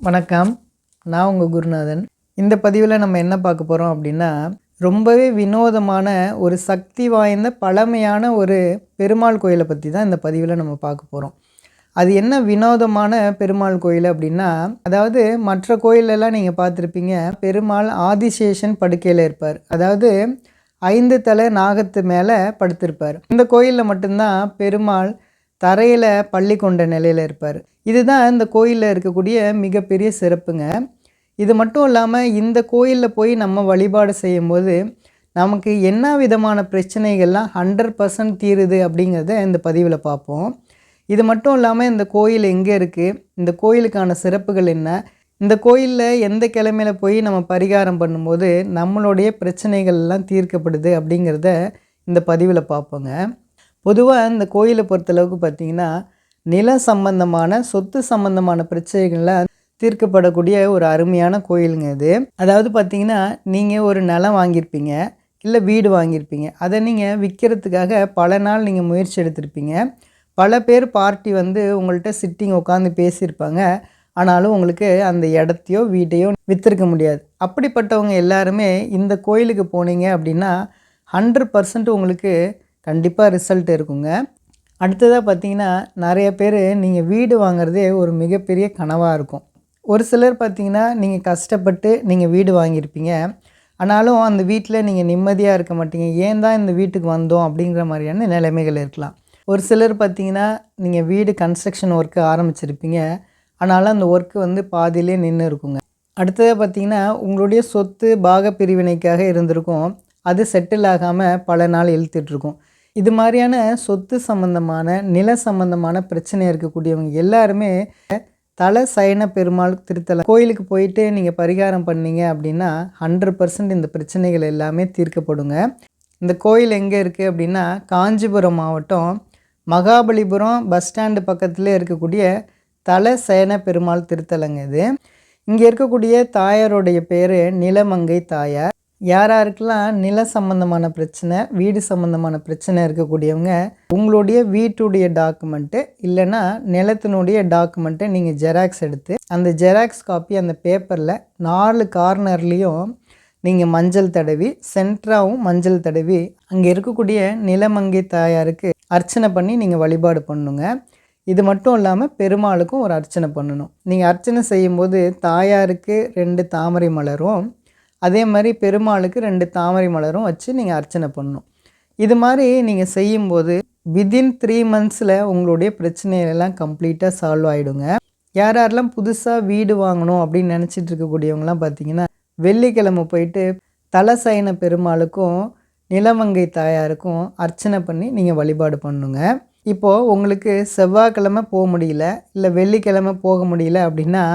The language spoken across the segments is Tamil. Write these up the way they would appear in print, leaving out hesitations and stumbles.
வணக்கம். நான் உங்கள் குருநாதன். இந்த பதிவில் நம்ம என்ன பார்க்க போகிறோம் அப்படின்னா, ரொம்பவே வினோதமான ஒரு சக்தி வாய்ந்த பழமையான ஒரு பெருமாள் கோயிலை பற்றி தான் இந்த பதிவில் நம்ம பார்க்க போகிறோம். அது என்ன வினோதமான பெருமாள் கோயில் அப்படின்னா, அதாவது மற்ற கோயிலெல்லாம் நீங்கள் பார்த்துருப்பீங்க, பெருமாள் ஆதிசேஷன் படுக்கையில் இருப்பார். அதாவது 5 தலை நாகத்து மேலே படுத்திருப்பார். இந்த கோயிலில் மட்டும்தான் பெருமாள் தரையில் பள்ளி கொண்ட நிலையில் இருப்பார். இதுதான் இந்த கோயிலில் இருக்கக்கூடிய மிகப்பெரிய சிறப்புங்க. இது மட்டும் இல்லாமல் இந்த கோயிலில் போய் நம்ம வழிபாடு செய்யும்போது நமக்கு என்ன விதமான பிரச்சனைகள்லாம் 100% தீருது அப்படிங்கிறத இந்த பதிவில் பார்ப்போம். இது மட்டும் இல்லாமல் இந்த கோயில் எங்கே இருக்குது, இந்த கோயிலுக்கான சிறப்புகள் என்ன, இந்த கோயிலில் எந்த கிழமையில் போய் நம்ம பரிகாரம் பண்ணும்போது நம்மளுடைய பிரச்சனைகள்லாம் தீர்க்கப்படுது அப்படிங்கிறத இந்த பதிவில் பார்ப்போங்க. பொதுவாக இந்த கோயிலை பொறுத்தளவுக்கு பார்த்திங்கன்னா, நில சம்பந்தமான சொத்து சம்பந்தமான பிரச்சனைகள்லாம் தீர்க்கப்படக்கூடிய ஒரு அருமையான கோயிலுங்க இது. அதாவது பார்த்திங்கன்னா, நீங்கள் ஒரு நிலம் வாங்கியிருப்பீங்க, இல்லை வீடு வாங்கியிருப்பீங்க. அதை நீங்கள் விற்கிறதுக்காக பல நாள் நீங்கள் முயற்சி எடுத்திருப்பீங்க. பல பேர் பார்ட்டி வந்து உங்கள்கிட்ட சிட்டிங் உட்காந்து பேசியிருப்பாங்க. ஆனாலும் உங்களுக்கு அந்த இடத்தையோ வீட்டையோ விற்றுருக்க முடியாது. அப்படிப்பட்டவங்க எல்லாருமே இந்த கோயிலுக்கு போனீங்க அப்படின்னா 100% உங்களுக்கு கண்டிப்பாக ரிசல்ட் இருக்குங்க. அடுத்ததாக பார்த்திங்கன்னா, நிறைய பேர் நீங்கள் வீடு வாங்குறதே ஒரு மிகப்பெரிய கனவாக இருக்கும். ஒரு சிலர் பார்த்திங்கன்னா, நீங்கள் கஷ்டப்பட்டு நீங்கள் வீடு வாங்கியிருப்பீங்க. ஆனாலும் அந்த வீட்டில் நீங்கள் நிம்மதியாக இருக்க மாட்டீங்க. ஏன் தான் இந்த வீட்டுக்கு வந்தோம் அப்படிங்கிற மாதிரியான நிலைமைகள் இருக்கலாம். ஒரு சிலர் பார்த்திங்கன்னா, நீங்கள் வீடு கன்ஸ்ட்ரக்ஷன் ஒர்க்கு ஆரம்பிச்சிருப்பீங்க. ஆனாலும் அந்த ஒர்க்கு வந்து பாதியிலே நின்று இருக்குங்க. அடுத்ததாக பார்த்திங்கன்னா, உங்களுடைய சொத்து பாக பிரிவினைக்காக இருந்திருக்கும். அது செட்டில் ஆகாமல் பல நாள் இழுத்துட்ருக்கும். இது மாதிரியான சொத்து சம்பந்தமான நில சம்பந்தமான பிரச்சனை இருக்கக்கூடியவங்க எல்லாருமே தல சயன பெருமாள் திருத்தலம் கோயிலுக்கு போயிட்டு நீங்கள் பரிகாரம் பண்ணீங்க அப்படின்னா 100% இந்த பிரச்சனைகள் எல்லாமே தீர்க்கப்படுங்க. இந்த கோயில் எங்கே இருக்குது அப்படின்னா, காஞ்சிபுரம் மாவட்டம் மகாபலிபுரம் பஸ் ஸ்டாண்டு பக்கத்தில் இருக்கக்கூடிய தல சயன பெருமாள் திருத்தலங்க இது. இங்கே இருக்கக்கூடிய தாயாருடைய பேர் நிலமங்கை தாயார். யாராருக்கெல்லாம் நில சம்பந்தமான பிரச்சனை, வீடு சம்பந்தமான பிரச்சனை இருக்கக்கூடியவங்க உங்களுடைய வீட்டுடைய டாக்குமெண்ட்டு இல்லைன்னா நிலத்தினுடைய டாக்குமெண்ட்டை நீங்கள் ஜெராக்ஸ் எடுத்து அந்த ஜெராக்ஸ் காப்பி அந்த பேப்பரில் 4 கார்னர்லேயும் நீங்கள் மஞ்சள் தடவி, சென்டராகவும் மஞ்சள் தடவி அங்கே இருக்கக்கூடிய நிலமங்கை தாயாருக்கு அர்ச்சனை பண்ணி நீங்கள் வழிபாடு பண்ணணுங்க. இது மட்டும் இல்லாமல் பெருமாளுக்கும் ஒரு அர்ச்சனை பண்ணணும். நீங்கள் அர்ச்சனை செய்யும்போது தாயாருக்கு 2 தாமரை மலரும், அதே மாதிரி பெருமாளுக்கு 2 தாமரை மலரும் வச்சு நீங்கள் அர்ச்சனை பண்ணணும். இது மாதிரி நீங்கள் செய்யும்போது வித்தின் 3 monthஸில் உங்களுடைய பிரச்சனைகளெல்லாம் கம்ப்ளீட்டாக சால்வ் ஆகிடுங்க. யாரெல்லாம் புதுசாக வீடு வாங்கணும் அப்படின்னு நினச்சிட்டு இருக்கக்கூடியவங்களாம் பார்த்திங்கன்னா, வெள்ளிக்கிழமை போயிட்டு தலசயன பெருமாளுக்கும் நிலமங்கை தாயாருக்கும் அர்ச்சனை பண்ணி நீங்கள் வழிபாடு பண்ணுங்க. இப்போது உங்களுக்கு செவ்வாய்க்கிழமை போக முடியல, இல்லை வெள்ளிக்கிழமை போக முடியல அப்படின்னா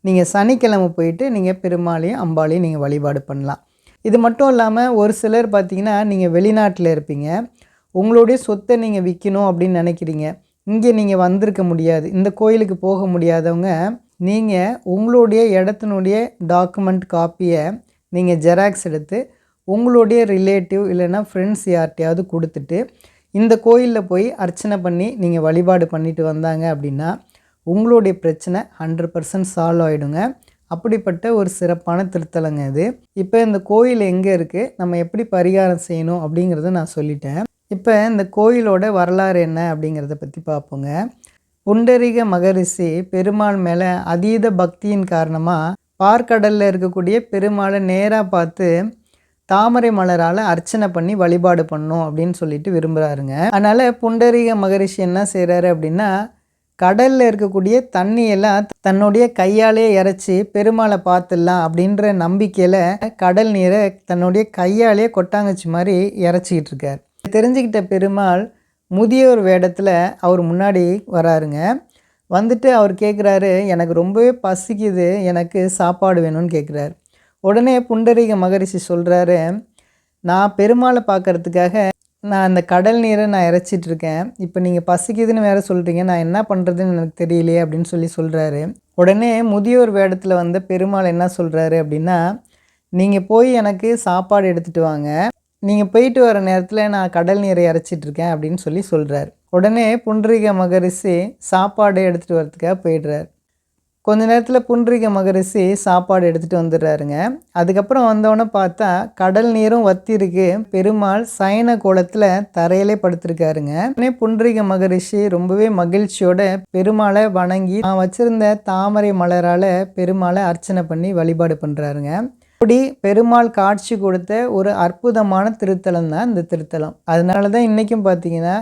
நீங்கள் சனிக்கிழமை போயிட்டு நீங்கள் பெருமாளையும் அம்பாளையும் நீங்கள் வழிபாடு பண்ணலாம். இது மட்டும் இல்லாமல் ஒரு சிலர் பார்த்திங்கன்னா, நீங்கள் வெளிநாட்டில் இருப்பீங்க, உங்களுடைய சொத்தை நீங்கள் விற்கணும் அப்படின்னு நினைக்கிறீங்க, இங்கே நீங்கள் வந்திருக்க முடியாது, இந்த கோயிலுக்கு போக முடியாதவங்க நீங்கள் உங்களுடைய இடத்தினுடைய டாக்குமெண்ட் காப்பியை நீங்கள் ஜெராக்ஸ் எடுத்து உங்களுடைய ரிலேட்டிவ் இல்லைன்னா ஃப்ரெண்ட்ஸ் யார்கிட்டையாவது கொடுத்துட்டு இந்த கோயிலில் போய் அர்ச்சனை பண்ணி நீங்கள் வழிபாடு பண்ணிட்டு வந்தாங்க அப்படின்னா உங்களுடைய பிரச்சனை 100% சால்வ் ஆகிடுங்க. அப்படிப்பட்ட ஒரு சிறப்பான திருத்தலங்க இது. இப்போ இந்த கோயில் எங்கே இருக்குது, நம்ம எப்படி பரிகாரம் செய்யணும் அப்படிங்கிறத நான் சொல்லிட்டேன். இப்போ இந்த கோயிலோட வரலாறு என்ன அப்படிங்கிறத பற்றி பார்ப்போங்க. புண்டரீக மகரிஷி பெருமாள் மேலே அதீத பக்தியின் காரணமாக பார்க்கடலில் இருக்கக்கூடிய பெருமாளை நேராக பார்த்து தாமரை மலரால் அர்ச்சனை பண்ணி வழிபாடு பண்ணணும் அப்படின்னு சொல்லிட்டு விரும்புகிறாருங்க. அதனால் புண்டரீக மகரிஷி என்ன செய்கிறாரு அப்படின்னா, கடலில் இருக்கக்கூடிய தண்ணியெல்லாம் தன்னுடைய கையாலே இறைச்சி பெருமாளை பார்த்துடலாம் அப்படின்ற நம்பிக்கையில் கடல் நீரை தன்னுடைய கையாலே கொட்டாங்கச்சி மாதிரி இறைச்சிக்கிட்டு இருக்கார். தெரிஞ்சுக்கிட்ட பெருமாள் முதியோர் வேடத்தில் அவர் முன்னாடி வராருங்க. வந்துட்டு அவர் கேட்குறாரு, எனக்கு ரொம்பவே பசிக்குது, எனக்கு சாப்பாடு வேணும்னு கேட்குறாரு. உடனே புண்டரீக மகரிஷி சொல்கிறாரு, நான் பெருமாளை பார்க்குறதுக்காக நான் அந்த கடல் நீரை நான் இறைச்சிட்ருக்கேன், இப்போ நீங்கள் பசிக்குதுன்னு வேறு சொல்கிறீங்க, நான் என்ன பண்ணுறதுன்னு எனக்கு தெரியலையே அப்படின்னு சொல்கிறாரு. உடனே முதியோர் வேடத்தில் வந்த பெருமாள் என்ன சொல்கிறாரு அப்படின்னா, நீங்கள் போய் எனக்கு சாப்பாடு எடுத்துகிட்டு வாங்க, நீங்கள் போயிட்டு வர நேரத்தில் நான் கடல் நீரை இறைச்சிட்ருக்கேன் அப்படின்னு சொல்கிறார். உடனே புண்டரீக மகரிஷி சாப்பாடு எடுத்துகிட்டு வரதுக்காக போயிடுறார். கொஞ்ச நேரத்தில் புண்டரீக மகரிஷி சாப்பாடு எடுத்துகிட்டு வந்துடுறாருங்க. அதுக்கப்புறம் வந்தோடனே பார்த்தா கடல் நீரும் வத்தி இருக்கு. பெருமாள் சயன கோலத்தில் தரையிலே படுத்திருக்காருங்க. உடனே புண்டரீக மகரிஷி ரொம்பவே மகிழ்ச்சியோட பெருமாளை வணங்கி நான் வச்சிருந்த தாமரை மலரால் பெருமாளை அர்ச்சனை பண்ணி வழிபாடு பண்ணுறாருங்க. அப்படி பெருமாள் காட்சி கொடுத்த ஒரு அற்புதமான திருத்தலம் தான் இந்த திருத்தலம். அதனால தான் இன்றைக்கும் பார்த்தீங்கன்னா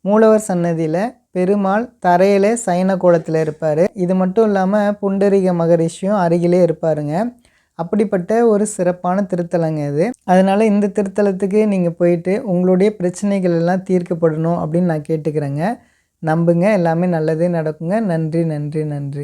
மூலவர் சன்னதியில் பெருமாள் தரையிலே சயன கோலத்தில் இருப்பார். இது மட்டும் இல்லாமல் புண்டரீக மகரிஷியும் அருகிலே இருப்பாருங்க. அப்படிப்பட்ட ஒரு சிறப்பான திருத்தலங்க இது. அதனால் இந்த திருத்தலத்துக்கு நீங்கள் போயிட்டு உங்களுடைய பிரச்சனைகள் எல்லாம் தீர்க்கப்படணும் அப்படின்னு நான் கேட்டுக்கிறேங்க. நம்புங்க, எல்லாமே நல்லதே நடக்குங்க. நன்றி, நன்றி, நன்றி.